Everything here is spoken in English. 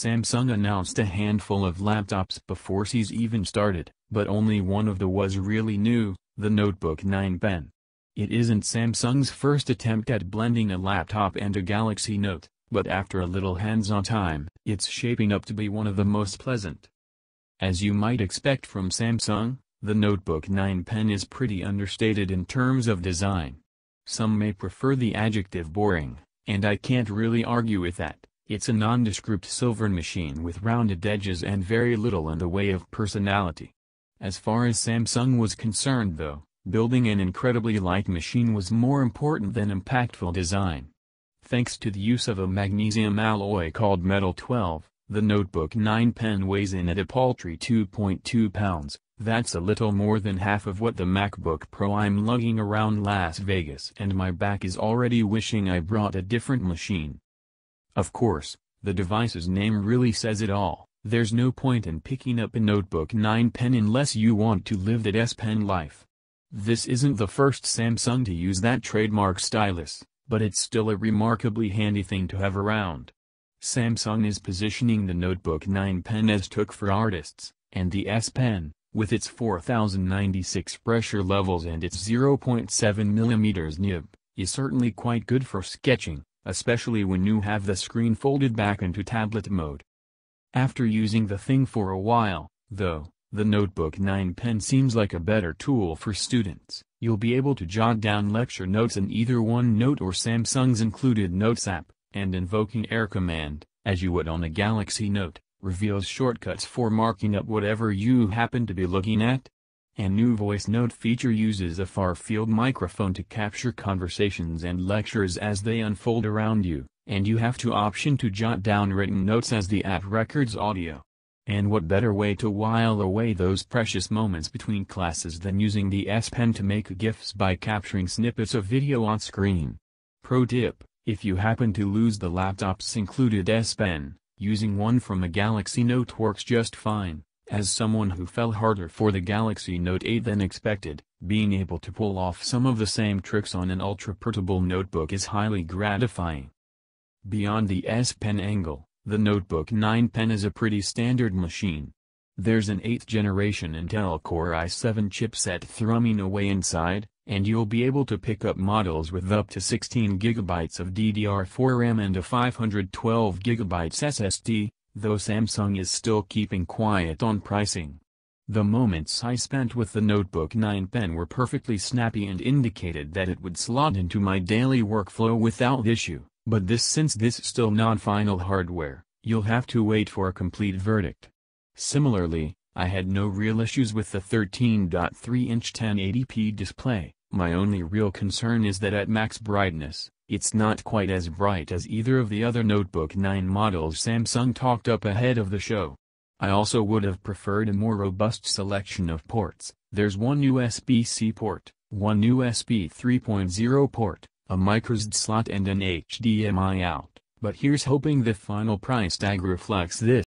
Samsung announced a handful of laptops before CES even started, but only one of them was really new, the Notebook 9 Pen. It isn't Samsung's first attempt at blending a laptop and a Galaxy Note, but after a little hands-on time, it's shaping up to be one of the most pleasant. As you might expect from Samsung, the Notebook 9 Pen is pretty understated in terms of design. Some may prefer the adjective boring, and I can't really argue with that. It's a nondescript silver machine with rounded edges and very little in the way of personality. As far as Samsung was concerned though, building an incredibly light machine was more important than impactful design. Thanks to the use of a magnesium alloy called Metal 12, the Notebook 9 Pen weighs in at a paltry 2.2 pounds, that's a little more than half of what the MacBook Pro I'm lugging around Las Vegas, and my back is already wishing I brought a different machine. Of course, the device's name really says it all. There's no point in picking up a Notebook 9 Pen unless you want to live that S Pen life. This isn't the first Samsung to use that trademark stylus, but it's still a remarkably handy thing to have around. Samsung is positioning the Notebook 9 Pen as took for artists, and the S Pen, with its 4096 pressure levels and its 0.7mm nib, is certainly quite good for sketching, especially when you have the screen folded back into tablet mode. After using the thing for a while, though, the Notebook 9 Pen seems like a better tool for students. You'll be able to jot down lecture notes in either OneNote or Samsung's included Notes app, and invoking Air Command, as you would on a Galaxy Note, reveals shortcuts for marking up whatever you happen to be looking at. A new voice note feature uses a far-field microphone to capture conversations and lectures as they unfold around you, and you have the option to jot down written notes as the app records audio. And what better way to while away those precious moments between classes than using the S Pen to make GIFs by capturing snippets of video on screen. Pro tip: if you happen to lose the laptop's included S Pen, using one from a Galaxy Note works just fine. As someone who fell harder for the Galaxy Note 8 than expected, being able to pull off some of the same tricks on an ultra-portable notebook is highly gratifying. Beyond the S Pen angle, the Notebook 9 Pen is a pretty standard machine. There's an 8th generation Intel Core i7 chipset thrumming away inside, and you'll be able to pick up models with up to 16GB of DDR4 RAM and a 512GB SSD, though Samsung is still keeping quiet on pricing. The moments I spent with the Notebook 9 Pen were perfectly snappy and indicated that it would slot into my daily workflow without issue, but since this is still not final hardware, you'll have to wait for a complete verdict. Similarly, I had no real issues with the 13.3-inch 1080p display. My only real concern is that at max brightness, it's not quite as bright as either of the other Notebook 9 models Samsung talked up ahead of the show. I also would have preferred a more robust selection of ports. There's one USB-C port, one USB 3.0 port, a microSD slot and an HDMI out, but here's hoping the final price tag reflects this.